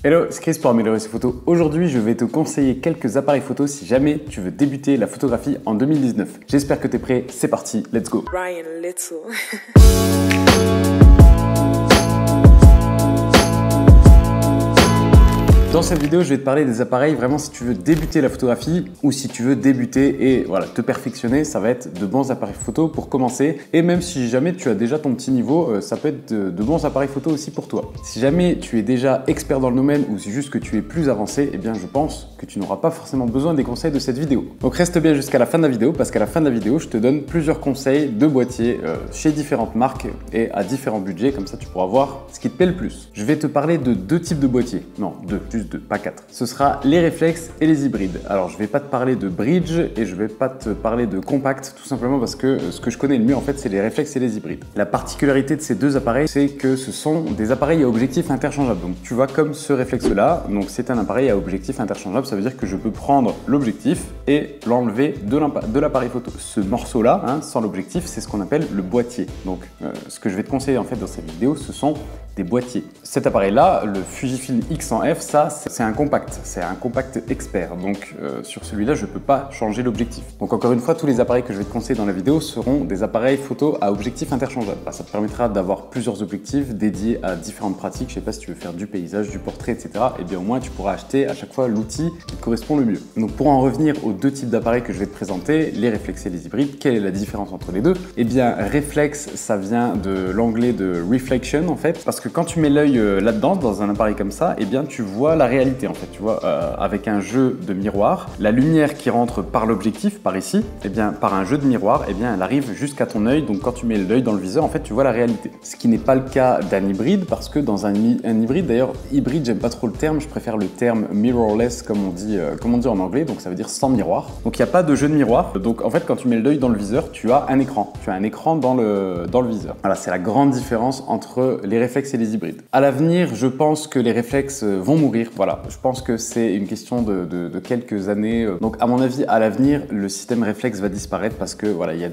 Hello, c'est Chris pour améliorer ses photos. Aujourd'hui, je vais te conseiller quelques appareils photo si jamais tu veux débuter la photographie en 2019. J'espère que tu es prêt, c'est parti, let's go. Ryan Little. Dans cette vidéo, je vais te parler des appareils vraiment si tu veux débuter la photographie ou si tu veux débuter et voilà, te perfectionner, ça va être de bons appareils photo pour commencer. Et même si jamais tu as déjà ton petit niveau, ça peut être de bons appareils photo aussi pour toi. Si jamais tu es déjà expert dans le domaine ou c'est juste que tu es plus avancé, eh bien je pense que tu n'auras pas forcément besoin des conseils de cette vidéo. Donc reste bien jusqu'à la fin de la vidéo parce qu'à la fin de la vidéo, je te donne plusieurs conseils de boîtiers chez différentes marques et à différents budgets, comme ça tu pourras voir ce qui te plaît le plus. Je vais te parler de deux types de boîtiers. Non, juste deux, pas quatre. Ce sera les réflexes et les hybrides. Alors je vais pas te parler de bridge et je vais pas te parler de compact, tout simplement parce que ce que je connais le mieux en fait c'est les réflexes et les hybrides. La particularité de ces deux appareils c'est que ce sont des appareils à objectif interchangeable. Donc tu vois comme ce réflexe là, donc c'est un appareil à objectif interchangeable, ça veut dire que je peux prendre l'objectif et l'enlever de l'appareil photo. Ce morceau là, sans l'objectif, c'est ce qu'on appelle le boîtier. Donc ce que je vais te conseiller en fait dans cette vidéo, ce sont des boîtiers. Cet appareil là, le Fujifilm X100F, ça c'est un compact expert. Donc sur celui-là, je ne peux pas changer l'objectif. Donc encore une fois, tous les appareils que je vais te conseiller dans la vidéo seront des appareils photo à objectif interchangeable. Ça te permettra d'avoir plusieurs objectifs dédiés à différentes pratiques. Je sais pas si tu veux faire du paysage, du portrait, etc. Et bien au moins tu pourras acheter à chaque fois l'outil qui te correspond le mieux. Donc pour en revenir aux deux types d'appareils que je vais te présenter, les réflexes et les hybrides, quelle est la différence entre les deux? Eh bien réflexe, ça vient de l'anglais de reflection en fait, parce que quand tu mets l'œil là-dedans, dans un appareil comme ça, eh bien tu vois la réalité en fait, tu vois, avec un jeu de miroir, la lumière qui rentre par l'objectif, par ici, eh bien par un jeu de miroir, eh bien elle arrive jusqu'à ton œil, donc quand tu mets l'œil dans le viseur, en fait tu vois la réalité. Ce qui n'est pas le cas d'un hybride, parce que dans un hybride, d'ailleurs hybride j'aime pas trop le terme, je préfère le terme mirrorless comme on dit en anglais, donc ça veut dire sans miroir. Donc il n'y a pas de jeu de miroir, donc en fait quand tu mets l'œil dans le viseur, tu as un écran, dans le viseur. Voilà, c'est la grande différence entre les réflexes et les hybrides. À l'avenir, je pense que les réflexes vont mourir. Voilà, je pense que c'est une question de quelques années. Donc, à mon avis, à l'avenir, le système réflexe va disparaître parce que voilà, il y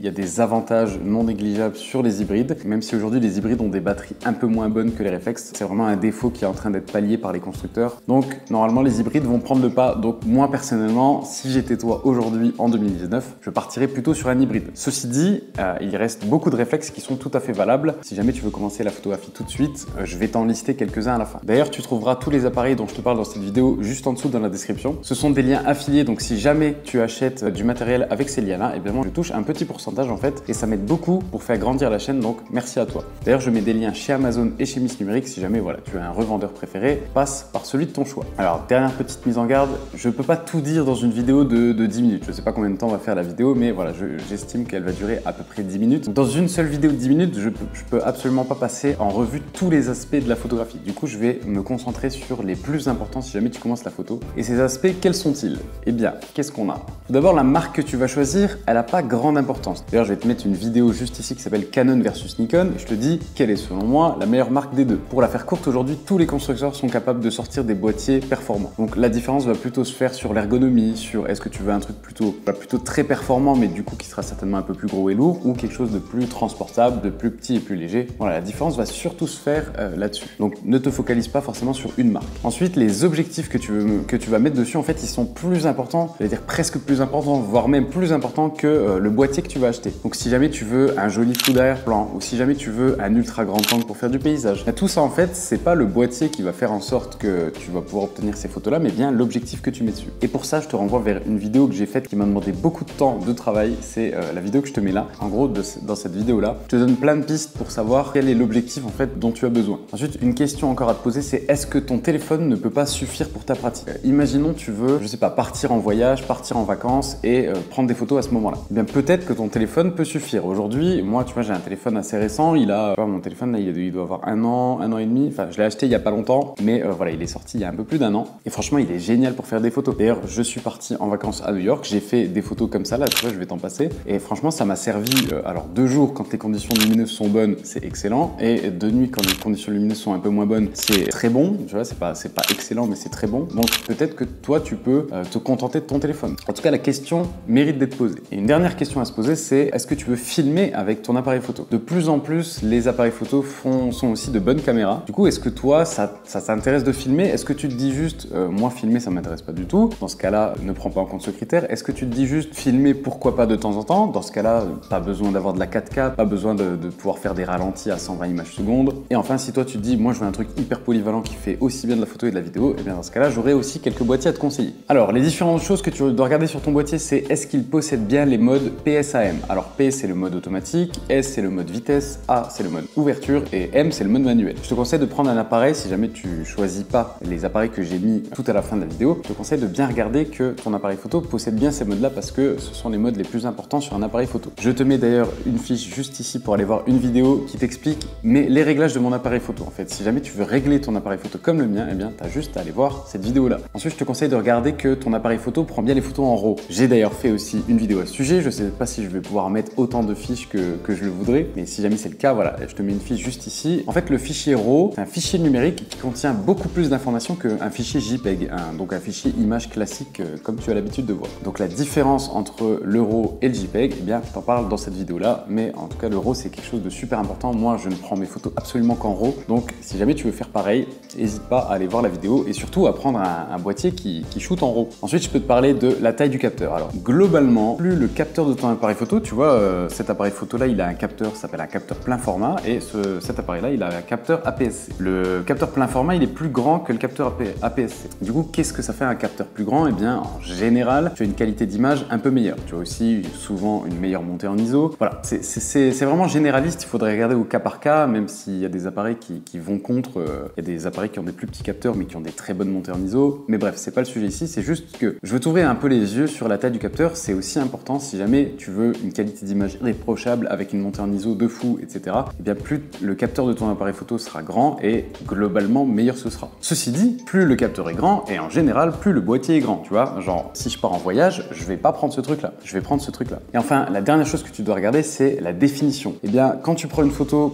a des avantages non négligeables sur les hybrides. Même si aujourd'hui les hybrides ont des batteries un peu moins bonnes que les réflexes, c'est vraiment un défaut qui est en train d'être pallié par les constructeurs. Donc, normalement, les hybrides vont prendre le pas. Donc, moi personnellement, si j'étais toi aujourd'hui en 2019, je partirais plutôt sur un hybride. Ceci dit, il reste beaucoup de réflexes qui sont tout à fait valables. Si jamais tu veux commencer la photographie tout de suite, je vais t'en lister quelques-uns à la fin. D'ailleurs, tu trouveras tous les appareils dont je te parle dans cette vidéo juste en dessous dans la description. Ce sont des liens affiliés, donc si jamais tu achètes du matériel avec ces liens-là, eh bien moi je touche un petit pourcentage en fait et ça m'aide beaucoup pour faire grandir la chaîne, donc merci à toi. D'ailleurs, je mets des liens chez Amazon et chez Miss Numérique. Si jamais voilà, tu as un revendeur préféré, passe par celui de ton choix. Alors, dernière petite mise en garde, je peux pas tout dire dans une vidéo de 10 minutes. Je sais pas combien de temps va faire la vidéo, mais voilà, j'estime qu'elle va durer à peu près 10 minutes. Dans une seule vidéo de 10 minutes, je peux absolument pas passer en revue tous les aspects de la photographie. Du coup, je vais me concentrer sur les plus importants si jamais tu commences la photo. Et ces aspects, quels sont-ils? Eh bien, qu'est-ce qu'on a? Tout d'abord, la marque que tu vas choisir, elle n'a pas grande importance. D'ailleurs, je vais te mettre une vidéo juste ici qui s'appelle Canon versus Nikon. Et je te dis quelle est selon moi la meilleure marque des deux. Pour la faire courte, aujourd'hui, tous les constructeurs sont capables de sortir des boîtiers performants. Donc la différence va plutôt se faire sur l'ergonomie, sur est-ce que tu veux un truc plutôt très performant, mais du coup qui sera certainement un peu plus gros et lourd, ou quelque chose de plus transportable, de plus petit et plus léger. Voilà, la différence va surtout se faire là-dessus. Donc ne te focalise pas forcément sur une marque. Ensuite, les objectifs que tu vas mettre dessus, en fait, ils sont plus importants, je vais dire presque plus importants, voire même plus importants que le boîtier que tu vas acheter. Donc si jamais tu veux un joli flou d'arrière-plan, ou si jamais tu veux un ultra grand angle pour faire du paysage, tout ça en fait, c'est pas le boîtier qui va faire en sorte que tu vas pouvoir obtenir ces photos-là, mais bien l'objectif que tu mets dessus. Et pour ça, je te renvoie vers une vidéo que j'ai faite qui m'a demandé beaucoup de temps de travail. C'est la vidéo que je te mets là. En gros, dans cette vidéo-là, je te donne plein de pistes pour savoir quel est l'objectif en fait dont tu as besoin. Ensuite, une question encore à te poser, c'est est-ce que ton téléphone ne peut pas suffire pour ta pratique? Imaginons tu veux, je sais pas, partir en voyage, partir en vacances et prendre des photos à ce moment-là. Eh bien peut-être que ton téléphone peut suffire. Aujourd'hui, moi, tu vois, j'ai un téléphone assez récent. Mon téléphone là, il doit avoir un an et demi. Enfin, je l'ai acheté il y a pas longtemps, mais voilà, il est sorti il y a un peu plus d'un an. Et franchement, il est génial pour faire des photos. D'ailleurs, je suis parti en vacances à New York. J'ai fait des photos comme ça là. Tu vois, je vais t'en passer. Et franchement, ça m'a servi. Alors 2 jours quand les conditions lumineuses sont bonnes, c'est excellent. Et de nuit quand les conditions lumineuses sont un peu moins bonnes, c'est très bon, tu vois, c'est pas excellent, mais c'est très bon. Donc peut-être que toi, tu peux te contenter de ton téléphone. En tout cas, la question mérite d'être posée. Et une dernière question à se poser, c'est est-ce que tu veux filmer avec ton appareil photo? De plus en plus, les appareils photo sont aussi de bonnes caméras. Du coup, est-ce que toi, ça t'intéresse de filmer? Est-ce que tu te dis juste, moi, filmer, ça m'intéresse pas du tout? Dans ce cas-là, ne prends pas en compte ce critère. Est-ce que tu te dis juste, filmer, pourquoi pas de temps en temps? Dans ce cas-là, pas besoin d'avoir de la 4K, pas besoin de pouvoir faire des ralentis à 120 images secondes. Et enfin, si toi, tu te dis, moi, je veux un truc hyper polyvalent qui fait aussi bien de la photo et de la vidéo, et bien dans ce cas-là, j'aurai aussi quelques boîtiers à te conseiller. Alors, les différentes choses que tu dois regarder sur ton boîtier, c'est est-ce qu'il possède bien les modes PSAM? Alors, P, c'est le mode automatique, S, c'est le mode vitesse, A, c'est le mode ouverture, et M, c'est le mode manuel. Je te conseille de prendre un appareil, si jamais tu choisis pas les appareils que j'ai mis tout à la fin de la vidéo, je te conseille de bien regarder que ton appareil photo possède bien ces modes-là parce que ce sont les modes les plus importants sur un appareil photo. Je te mets d'ailleurs une fiche juste ici pour aller voir une vidéo qui t'explique les réglages de mon appareil photo. En fait, si jamais tu veux régler ton appareil photo comme le mien, eh bien, tu as juste à aller voir cette vidéo-là. Ensuite, je te conseille de regarder que ton appareil photo prend bien les photos en RAW. J'ai d'ailleurs fait aussi une vidéo à ce sujet. Je sais pas si je vais pouvoir mettre autant de fiches que je le voudrais, mais si jamais c'est le cas, voilà, je te mets une fiche juste ici. En fait, le fichier RAW, c'est un fichier numérique qui contient beaucoup plus d'informations qu'un fichier JPEG, donc un fichier image classique comme tu as l'habitude de voir. Donc la différence entre le RAW et le JPEG, eh bien, je t'en parle dans cette vidéo-là, mais en tout cas, le RAW, c'est quelque chose de super important. Moi, je ne prends mes photos absolument qu'en RAW, donc si jamais tu veux faire pareil, n'hésite pas à aller voir la vidéo et surtout à prendre un boîtier qui shoot en RAW. Ensuite, je peux te parler de la taille du capteur. Alors, globalement, plus le capteur de ton appareil photo, tu vois, cet appareil photo-là, il a un capteur, ça s'appelle un capteur plein format, et cet appareil-là, il a un capteur APS-C. Le capteur plein format, il est plus grand que le capteur APS-C. Du coup, qu'est-ce que ça fait un capteur plus grand? Eh bien, en général, tu as une qualité d'image un peu meilleure. Tu as aussi souvent une meilleure montée en ISO. Voilà, c'est vraiment généraliste. Il faudrait regarder au cas par cas, même s'il y a des appareils qui vont contre. Il y a des appareils qui ont des plus petits capteurs, mais qui ont des très bonnes montées en ISO. Mais bref, c'est pas le sujet ici. C'est juste que je veux t'ouvrir un peu les yeux sur la taille du capteur. C'est aussi important si jamais tu veux une qualité d'image irréprochable avec une montée en ISO de fou, etc. Eh bien, plus le capteur de ton appareil photo sera grand et globalement meilleur ce sera. Ceci dit, plus le capteur est grand et en général, plus le boîtier est grand. Tu vois, genre si je pars en voyage, je vais pas prendre ce truc-là. Je vais prendre ce truc-là. Et enfin, la dernière chose que tu dois regarder, c'est la définition. Eh bien, quand je prends une photo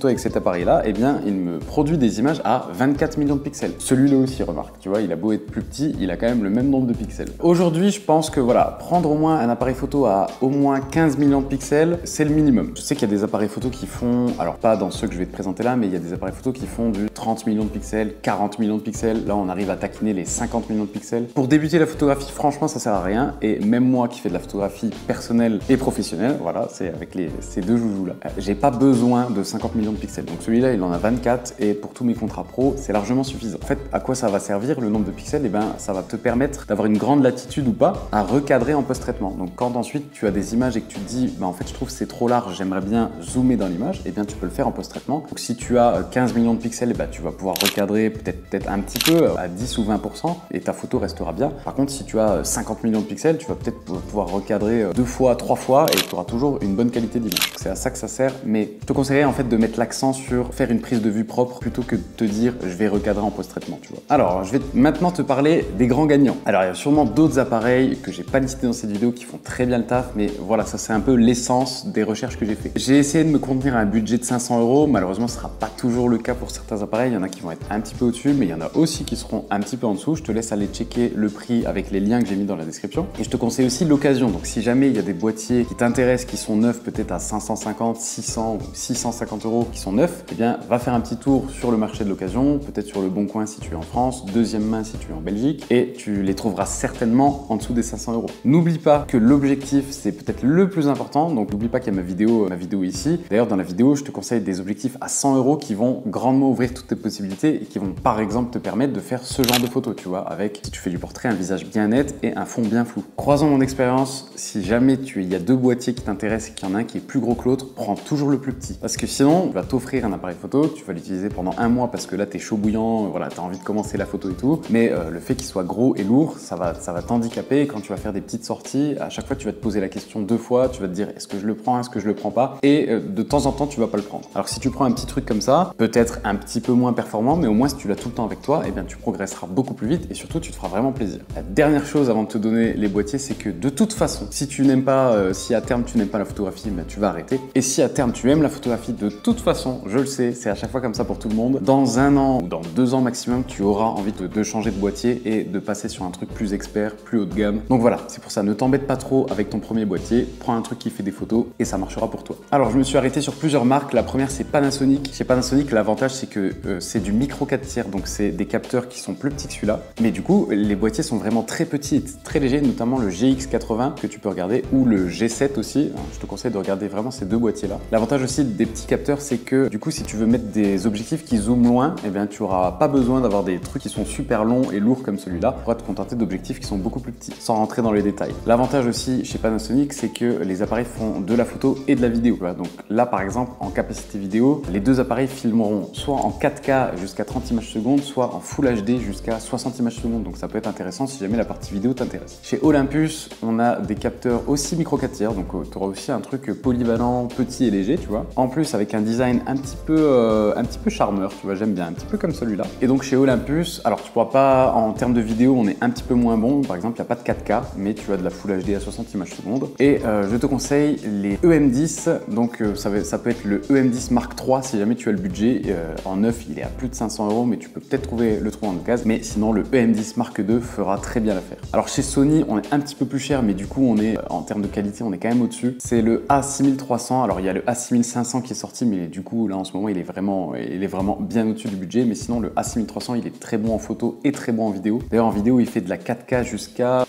avec cet appareil-là, eh bien, il me produit des images à 24 millions de pixels. Celui-là aussi, remarque. Tu vois, il a beau être plus petit, il a quand même le même nombre de pixels. Aujourd'hui, je pense que voilà, prendre au moins un appareil photo à au moins 15 millions de pixels, c'est le minimum. Je sais qu'il y a des appareils photo qui font, alors pas dans ceux que je vais te présenter là, mais il y a des appareils photo qui font du 30 millions de pixels, 40 millions de pixels. Là, on arrive à taquiner les 50 millions de pixels. Pour débuter la photographie, franchement, ça sert à rien. Et même moi qui fais de la photographie personnelle et professionnelle, voilà, c'est avec ces deux joujoux-là, j'ai pas besoin de 50 millions de pixels. Donc celui-là, il en a 24 et pour tous mes contrats pro, c'est largement suffisant. En fait, à quoi ça va servir le nombre de pixels? Eh ben, ça va te permettre d'avoir une grande latitude ou pas à recadrer en post-traitement. Donc quand ensuite tu as des images et que tu te dis, bah, en fait, je trouve que c'est trop large, j'aimerais bien zoomer dans l'image, eh bien, tu peux le faire en post-traitement. Donc si tu as 15 millions de pixels, eh ben, tu vas pouvoir recadrer peut-être un petit peu à 10 ou 20% et ta photo restera bien. Par contre, si tu as 50 millions de pixels, tu vas peut-être pouvoir recadrer 2 fois, 3 fois et tu auras toujours une bonne qualité d'image. C'est à ça que ça sert, mais je te conseillerais en fait de mettre l'accent sur faire une prise de vue propre plutôt que de te dire je vais recadrer en post-traitement, tu vois. Alors, je vais maintenant te parler des grands gagnants. Alors, il y a sûrement d'autres appareils que j'ai pas listés dans cette vidéo qui font très bien le taf, mais voilà, ça c'est un peu l'essence des recherches que j'ai fait. J'ai essayé de me contenir à un budget de 500 €. Malheureusement, ce sera pas toujours le cas pour certains appareils. Il y en a qui vont être un petit peu au-dessus, mais il y en a aussi qui seront un petit peu en dessous. Je te laisse aller checker le prix avec les liens que j'ai mis dans la description. Et je te conseille aussi l'occasion. Donc, si jamais il y a des boîtiers qui t'intéressent, qui sont neufs, peut-être à 550, 600 ou 650 € qui sont neufs, eh bien, va faire un petit tour sur le marché de l'occasion, peut-être sur le Bon Coin si tu es en France, deuxième main si tu es en Belgique, et tu les trouveras certainement en dessous des 500 €. N'oublie pas que l'objectif, c'est peut-être le plus important. Donc, n'oublie pas qu'il y a ma vidéo ici. D'ailleurs, dans la vidéo, je te conseille des objectifs à 100 € qui vont grandement ouvrir toutes tes possibilités et qui vont, par exemple, te permettre de faire ce genre de photos, tu vois, avec, si tu fais du portrait, un visage bien net et un fond bien flou. Croisant mon expérience, si jamais il y a deux boîtiers qui t'intéressent et qu'il y en a un qui est plus gros que l'autre, prends toujours le plus petit. Parce que sinon, tu vas t'offrir un appareil photo, tu vas l'utiliser pendant un mois parce que là, t'es chaud bouillant, voilà, t'as envie de commencer la photo et tout. Mais le fait qu'il soit gros et lourd, ça va t'handicaper. Quand tu vas faire des petites sorties, à chaque fois, tu vas te poser la question 2 fois, tu vas te dire est-ce que je le prends, est-ce que je le prends pas, et de temps en temps, tu vas pas le prendre. Alors si tu prends un petit truc comme ça, peut-être un petit peu moins performant, mais au moins si tu l'as tout le temps avec toi, eh bien tu progresseras beaucoup plus vite et surtout tu te feras vraiment plaisir. La dernière chose avant de te donner les boîtiers, c'est que de toute façon, si tu n'aimes pas, si à terme tu n'aimes pas la photographie, ben, tu vas arrêter. Et si à terme tu aimes la photographie, de toute façon, façon, je le sais, c'est à chaque fois comme ça pour tout le monde. Dans 1 an ou dans 2 ans maximum, tu auras envie de changer de boîtier et de passer sur un truc plus expert, plus haut de gamme. Donc voilà, c'est pour ça, ne t'embête pas trop avec ton premier boîtier, prends un truc qui fait des photos et ça marchera pour toi. Alors je me suis arrêté sur plusieurs marques. La première c'est Panasonic. Chez Panasonic, l'avantage c'est que c'est du micro 4 tiers, donc c'est des capteurs qui sont plus petits que celui-là. Mais du coup, les boîtiers sont vraiment très petits et très légers, notamment le GX80 que tu peux regarder ou le G7 aussi. Je te conseille de regarder vraiment ces deux boîtiers-là. L'avantage aussi des petits capteurs, c'est que du coup, si tu veux mettre des objectifs qui zooment loin, eh bien, tu n'auras pas besoin d'avoir des trucs qui sont super longs et lourds comme celui-là. Tu pourras te contenter d'objectifs qui sont beaucoup plus petits, sans rentrer dans les détails. L'avantage aussi chez Panasonic, c'est que les appareils font de la photo et de la vidéo. Donc là, par exemple, en capacité vidéo, les deux appareils filmeront soit en 4K jusqu'à 30 images secondes, soit en Full HD jusqu'à 60 images secondes. Donc ça peut être intéressant si jamais la partie vidéo t'intéresse. Chez Olympus, on a des capteurs aussi micro 4 tiers, donc tu auras aussi un truc polyvalent, petit et léger, tu vois. En plus, avec un design un petit peu charmeur, tu vois, j'aime bien, un petit peu comme celui-là. Et donc chez Olympus, alors tu pourras pas, en termes de vidéo, on est un petit peu moins bon. Par exemple, il n'y a pas de 4K, mais tu as de la Full HD à 60 images secondes. Et je te conseille les EM10, donc ça peut être le EM10 Mark III si jamais tu as le budget. En neuf, il est à plus de 500 €, mais tu peux peut-être trouver le trouver en occasion. Mais sinon, le EM10 Mark II fera très bien l'affaire. Alors chez Sony, on est un petit peu plus cher, mais du coup, on est en termes de qualité, on est quand même au-dessus. C'est le A6300. Alors il y a le A6500 qui est sorti, mais du coup, là en ce moment, il est vraiment bien au-dessus du budget. Mais sinon, le A6300, il est très bon en photo et très bon en vidéo. D'ailleurs, en vidéo, il fait de la 4K jusqu'à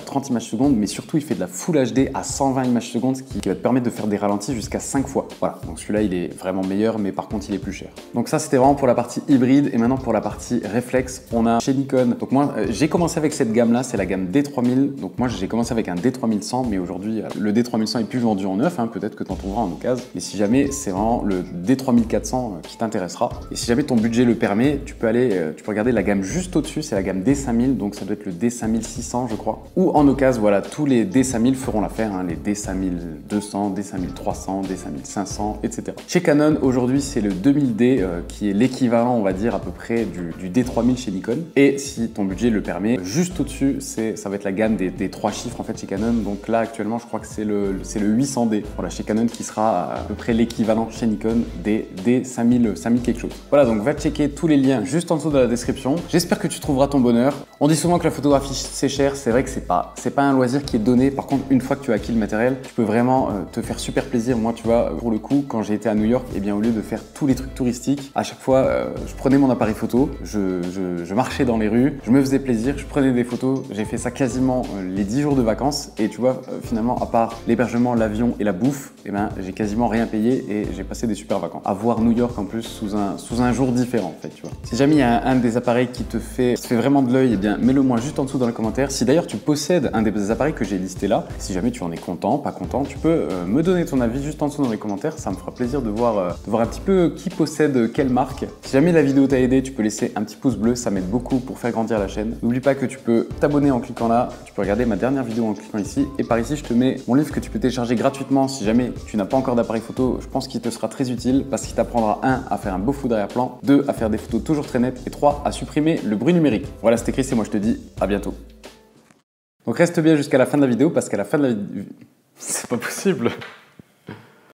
30 images secondes, mais surtout, il fait de la Full HD à 120 images secondes, ce qui va te permettre de faire des ralentis jusqu'à 5 fois. Voilà, donc celui-là, il est vraiment meilleur, mais par contre, il est plus cher. Donc ça, c'était vraiment pour la partie hybride. Et maintenant, pour la partie réflexe, on a chez Nikon. Donc moi, j'ai commencé avec cette gamme-là, c'est la gamme D3000. Donc moi, j'ai commencé avec un D3100, mais aujourd'hui, le D3100 est plus vendu en neuf. Peut-être que tu en trouveras en occasion. Mais si jamais, c'est vraiment le D3400 qui t'intéressera. Et si jamais ton budget le permet, tu peux regarder la gamme juste au-dessus, c'est la gamme D5000. Donc ça doit être le D5600, je crois. Ou en occasion, voilà, tous les D5000 feront l'affaire. Les D5200, D5300, D5500, etc. Chez Canon, aujourd'hui, c'est le 2000D qui est l'équivalent, on va dire, à peu près du D3000 chez Nikon. Et si ton budget le permet, juste au-dessus, ça va être la gamme des 3 chiffres en fait chez Canon. Donc là, actuellement, je crois que c'est le 800D. Voilà, chez Canon qui sera à peu près l'équivalent chez Nikon des 5000 quelque chose. Voilà, donc va checker tous les liens juste en dessous de la description. J'espère que tu trouveras ton bonheur. On dit souvent que la photographie c'est cher, c'est vrai que c'est pas un loisir qui est donné. Par contre, une fois que tu as acquis le matériel, tu peux vraiment te faire super plaisir. Moi, tu vois, pour le coup, quand j'ai été à New York, eh bien au lieu de faire tous les trucs touristiques, à chaque fois, je prenais mon appareil photo, je marchais dans les rues, je me faisais plaisir, je prenais des photos. J'ai fait ça quasiment les 10 jours de vacances et tu vois, finalement, à part l'hébergement, l'avion et la bouffe, eh ben, j'ai quasiment rien payé et j'ai passé des super vacances. À voir New York en plus sous un jour différent en fait, tu vois. Si jamais il y a un des appareils qui te fait vraiment de l'œil, eh bien mets-le moi juste en dessous dans les commentaires. Si d'ailleurs tu possèdes un des appareils que j'ai listé là, si jamais tu en es content, pas content, tu peux me donner ton avis juste en dessous dans les commentaires. Ça me fera plaisir de voir un petit peu qui possède quelle marque. Si jamais la vidéo t'a aidé, tu peux laisser un petit pouce bleu, ça m'aide beaucoup pour faire grandir la chaîne. N'oublie pas que tu peux t'abonner en cliquant là, tu peux regarder ma dernière vidéo en cliquant ici et par ici je te mets mon livre que tu peux télécharger gratuitement si jamais tu n'as pas encore d'appareil photo. Je pense qu'il te sera très utile parce qu'il t'apprendra 1 à faire un beau flou d'arrière-plan, 2 à faire des photos toujours très nettes et 3 à supprimer le bruit numérique. Voilà, c'était Chris et moi je te dis à bientôt. Donc reste bien jusqu'à la fin de la vidéo parce qu'à la fin de la vidéo... C'est pas possible.